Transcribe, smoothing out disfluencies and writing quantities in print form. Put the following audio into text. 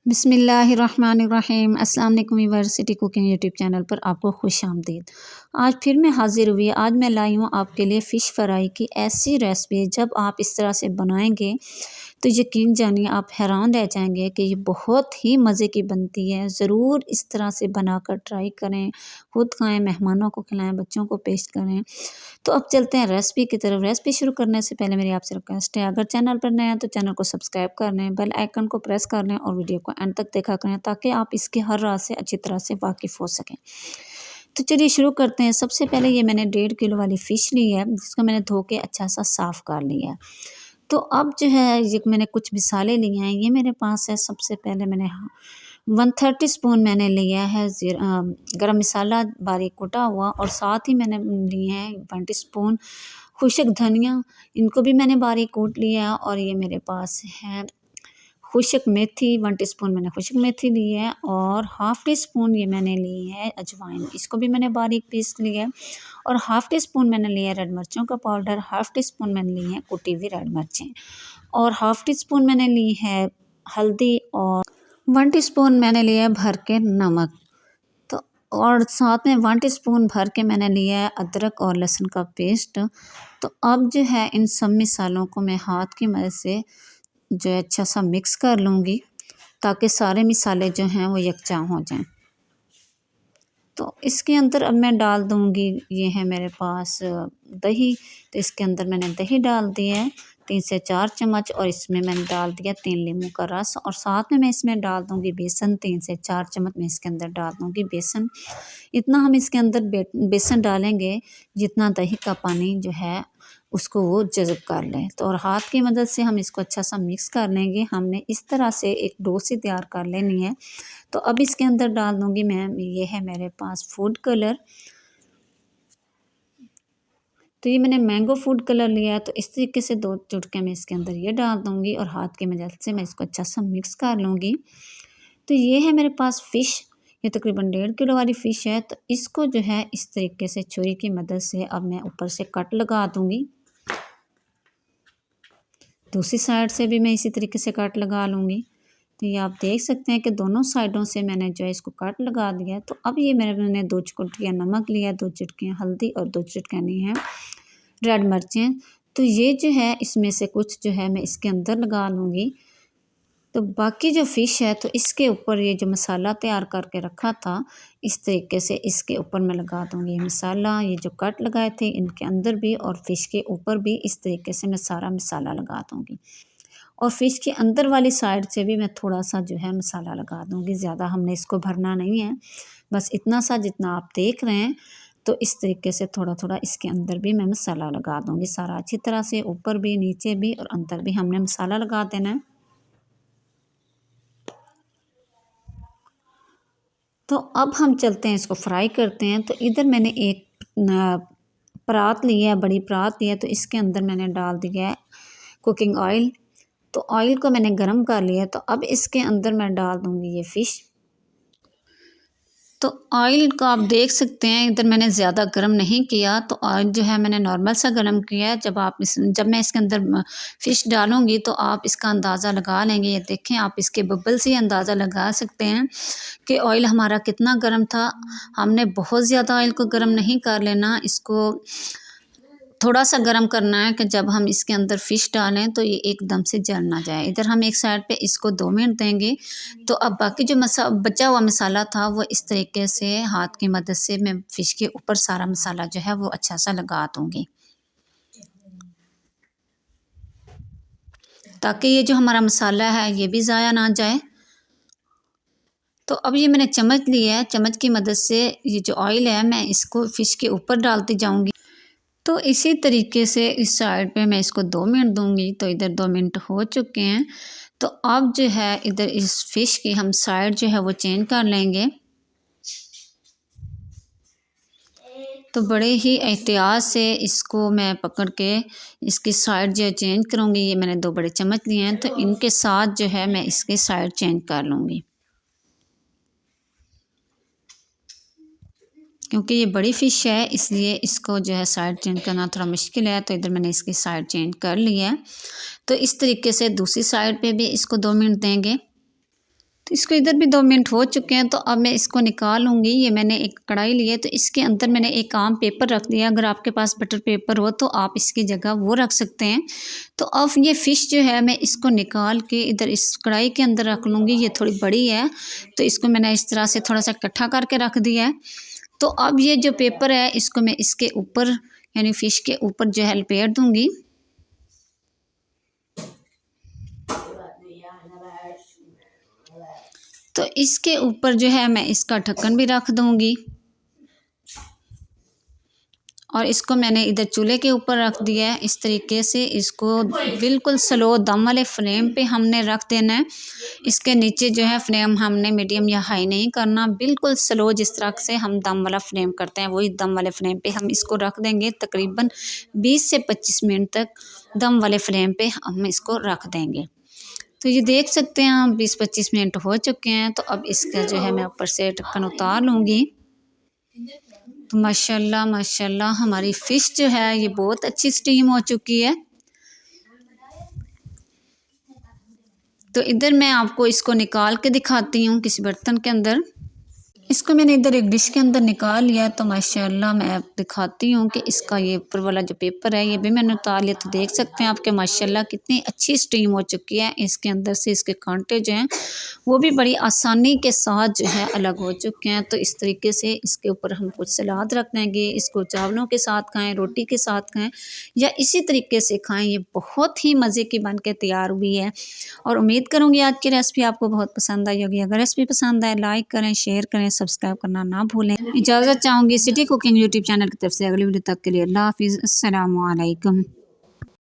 बिस्मिल्लाहिर्रहमानिर्रहीम। अस्सलाम वालेकुम यूनिवर्सिटी कुकिंग यूट्यूब चैनल पर आपको खुश आमदीद। आज फिर मैं हाज़िर हुई। आज मैं लाई हूँ आपके लिए फ़िश फ्राई की ऐसी रेसिपी, जब आप इस तरह से बनाएंगे तो यकीन जानिए आप हैरान रह जाएंगे कि ये बहुत ही मज़े की बनती है। ज़रूर इस तरह से बनाकर ट्राई करें, खुद खाएं, मेहमानों को खिलाएं, बच्चों को पेश करें। तो अब चलते हैं रेसिपी की तरफ। रेसिपी शुरू करने से पहले मेरी आपसे रिक्वेस्ट है, अगर चैनल पर नए हैं तो चैनल को सब्सक्राइब कर लें, बेल आइकन को प्रेस कर लें और वीडियो को एंड तक देखा करें ताकि आप इसके हर राज से अच्छी तरह से वाकिफ़ हो सकें। तो चलिए शुरू करते हैं। सबसे पहले ये मैंने 1.5 किलो वाली फ़िश ली है, जिसको मैंने धो के अच्छा सा साफ़ कर लिया है। तो अब जो है ये मैंने कुछ मिसाले लिए हैं। ये मेरे पास है, सबसे पहले मैंने 130 स्पून मैंने लिया है गरम मसाला बारीक कुटा हुआ, और साथ ही मैंने लिए हैं 20 स्पून खुशक धनिया, इनको भी मैंने बारीक कूट लिया। और ये मेरे पास है खुशक मेथी, 1 टीस्पून मैंने खुशक मेथी ली है, और हाफ़ टी स्पून ये मैंने ली है अजवाइन, इसको भी मैंने बारीक पीस लिया है। और हाफ़ टी स्पून मैंने लिया है रेड मिर्चों का पाउडर, हाफ़ टी स्पून मैंने ली है कुटी हुई रेड मिर्चें, और हाफ़ टी स्पून मैंने ली है हल्दी, और 1 टीस्पून मैंने लिया है भर के नमक। तो और साथ में 1 टीस्पून भर के मैंने लिया है अदरक और लहसुन का पेस्ट। तो अब जो है इन सब मिसालों को मैं हाथ की मदद से जो है अच्छा सा मिक्स कर लूँगी, ताकि सारे मिसाले जो हैं वो यकजा हो जाएं। तो इसके अंदर अब मैं डाल दूँगी, ये है मेरे पास दही। तो इसके अंदर मैंने दही डाल दी है 3 से 4 चम्मच, और इसमें मैंने डाल दिया 3 नींबू का रस, और साथ में मैं इसमें डाल दूँगी बेसन। 3 से 4 चम्मच मैं इसके अंदर डाल दूँगी बेसन। इतना हम इसके अंदर बेसन डालेंगे जितना दही का पानी जो है उसको वो जज़ब कर लें। तो और हाथ की मदद से हम इसको अच्छा सा मिक्स कर लेंगे। हमने इस तरह से एक डो सी तैयार कर लेनी है। तो अब इसके अंदर डाल दूँगी मैं, ये है मेरे पास फूड कलर। तो ये मैंने मैंगो फूड कलर लिया है। तो इस तरीके से 2 चुटकियाँ मैं इसके अंदर ये डाल दूँगी, और हाथ की मदद से मैं इसको अच्छा सा मिक्स कर लूँगी। तो ये है मेरे पास फ़िश, ये तकरीबन 1.5 किलो वाली फ़िश है। तो इसको जो है इस तरीके से छुरी की मदद से अब मैं ऊपर से कट लगा दूँगी। दूसरी साइड से भी मैं इसी तरीके से कट लगा लूँगी। तो ये आप देख सकते हैं कि दोनों साइडों से मैंने जो है इसको कट लगा दिया। तो अब ये मैंने 2 चुटकियाँ नमक लिया, 2 चुटकियाँ हल्दी, और 2 चुटकियाँ ली हैं रेड मिर्चें। तो ये जो है इसमें से कुछ जो है मैं इसके अंदर लगा लूँगी। तो बाकी जो फ़िश है तो इसके ऊपर ये जो मसाला तैयार करके रखा था, इस तरीके से इसके ऊपर मैं लगा दूँगी ये मसाला। ये जो कट लगाए थे इनके अंदर भी और फ़िश के ऊपर भी इस तरीके से मैं सारा मसाला लगा दूँगी। और फ़िश के अंदर वाली साइड से भी मैं थोड़ा-सा जो है मसाला लगा दूँगी। ज़्यादा हमने इसको भरना नहीं है, बस इतना सा जितना आप देख रहे हैं। तो इस तरीके से थोड़ा-थोड़ा इसके अंदर भी मैं मसाला लगा दूँगी। सारा अच्छी तरह से ऊपर भी, नीचे भी और अंदर भी हमने मसाला लगा देना है। तो अब हम चलते हैं, इसको फ्राई करते हैं। तो इधर मैंने एक परात ली है, बड़ी परात ली है। तो इसके अंदर मैंने डाल दिया है कुकिंग ऑयल। तो ऑयल को मैंने गरम कर लिया। तो अब इसके अंदर मैं डाल दूँगी ये फ़िश। तो ऑयल को आप देख सकते हैं, इधर मैंने ज़्यादा गर्म नहीं किया। तो ऑयल जो है मैंने नॉर्मल सा गर्म किया है। जब मैं इसके अंदर फ़िश डालूँगी तो आप इसका अंदाज़ा लगा लेंगे। ये देखें, आप इसके बबल से अंदाज़ा लगा सकते हैं कि ऑयल हमारा कितना गर्म था। हमने बहुत ज़्यादा ऑयल को गर्म नहीं कर लेना, इसको थोड़ा सा गर्म करना है कि जब हम इसके अंदर फ़िश डालें तो ये एकदम से जल ना जाए। इधर हम एक साइड पे इसको 2 मिनट देंगे। तो अब बाकी जो बचा हुआ मसाला था वो इस तरीके से हाथ की मदद से मैं फ़िश के ऊपर सारा मसाला जो है वो अच्छा सा लगा दूँगी, ताकि ये जो हमारा मसाला है ये भी ज़ाया ना जाए। तो अब ये मैंने चम्मच लिया है, चम्मच की मदद से ये जो ऑयल है मैं इसको फ़िश के ऊपर डालती जाऊँगी। तो इसी तरीके से इस साइड पे मैं इसको 2 मिनट दूँगी। तो इधर 2 मिनट हो चुके हैं। तो अब जो है इधर इस फ़िश की हम साइड जो है वो चेंज कर लेंगे। तो बड़े ही एहतियात से इसको मैं पकड़ के इसकी साइड जो है चेंज करूँगी। ये मैंने 2 बड़े चम्मच लिए हैं, तो इनके साथ जो है मैं इसकी साइड चेंज कर लूँगी। क्योंकि ये बड़ी फ़िश है इसलिए इसको जो है साइड चेंज करना थोड़ा मुश्किल है। तो इधर मैंने इसकी साइड चेंज कर ली है। तो इस तरीके से दूसरी साइड पे भी इसको 2 मिनट देंगे। तो इसको इधर भी 2 मिनट हो चुके हैं, तो अब मैं इसको निकाल लूँगी। ये मैंने एक कढ़ाई ली है, तो इसके अंदर मैंने एक आम पेपर रख दिया। अगर आपके पास बटर पेपर हो तो आप इसकी जगह वो रख सकते हैं। तो अब ये फ़िश जो है मैं इसको निकाल के इधर इस कढ़ाई के अंदर रख लूँगी। ये थोड़ी बड़ी है, तो इसको मैंने इस तरह से थोड़ा सा इकट्ठा करके रख दिया है। तो अब ये जो पेपर है इसको मैं इसके ऊपर यानी फ़िश के ऊपर जो है लपेट दूँगी। तो इसके ऊपर जो है मैं इसका ढक्कन भी रख दूँगी और इसको मैंने इधर चूल्हे के ऊपर रख दिया है। इस तरीके से इसको बिल्कुल स्लो दम वाले फ्लेम पे हमने रख देना है। इसके नीचे जो है फ्लेम हमने मीडियम या हाई नहीं करना, बिल्कुल स्लो जिस तरह से हम दम वाला फ्लेम करते हैं वही दम वाले फ्लेम पे हम इसको रख देंगे। तकरीबन 20 से 25 मिनट तक दम वाले फ्लेम पे हम इसको रख देंगे। तो ये देख सकते हैं हम 20-25 मिनट हो चुके हैं। तो अब इसका जो है मैं ऊपर से ढक्कन उतार लूँगी। तो माशाल्लाह माशाल्लाह हमारी फ़िश जो है ये बहुत अच्छी स्टीम हो चुकी है। तो इधर मैं आपको इसको निकाल के दिखाती हूँ किसी बर्तन के अंदर। इसको मैंने इधर एक डिश के अंदर निकाल लिया। तो माशाल्लाह मैं दिखाती हूँ कि इसका ये ऊपर वाला जो पेपर है ये भी मैंने उतार लिया। तो देख सकते हैं आपके माशाल्लाह कितनी अच्छी स्टीम हो चुकी है। इसके अंदर से इसके कांटे जो हैं वो भी बड़ी आसानी के साथ जो है अलग हो चुके हैं। तो इस तरीके से इसके ऊपर हम कुछ सलाद रख देंगे। इसको चावलों के साथ खाएँ, रोटी के साथ खाएँ या इसी तरीके से खाएँ। ये बहुत ही मज़े की बन के तैयार हुई है और उम्मीद करूँगी आज की रेसिपी आपको बहुत पसंद आई होगी। अगर रेसिपी पसंद आए लाइक करें, शेयर करें, सब्सक्राइब करना ना भूलें। इजाज़त चाहूँगी सिटी कुकिंग यूट्यूब चैनल की तरफ से। अगली वीडियो तक के लिए अल्लाह हाफ़िज़, अस्सलामु अलैकुम।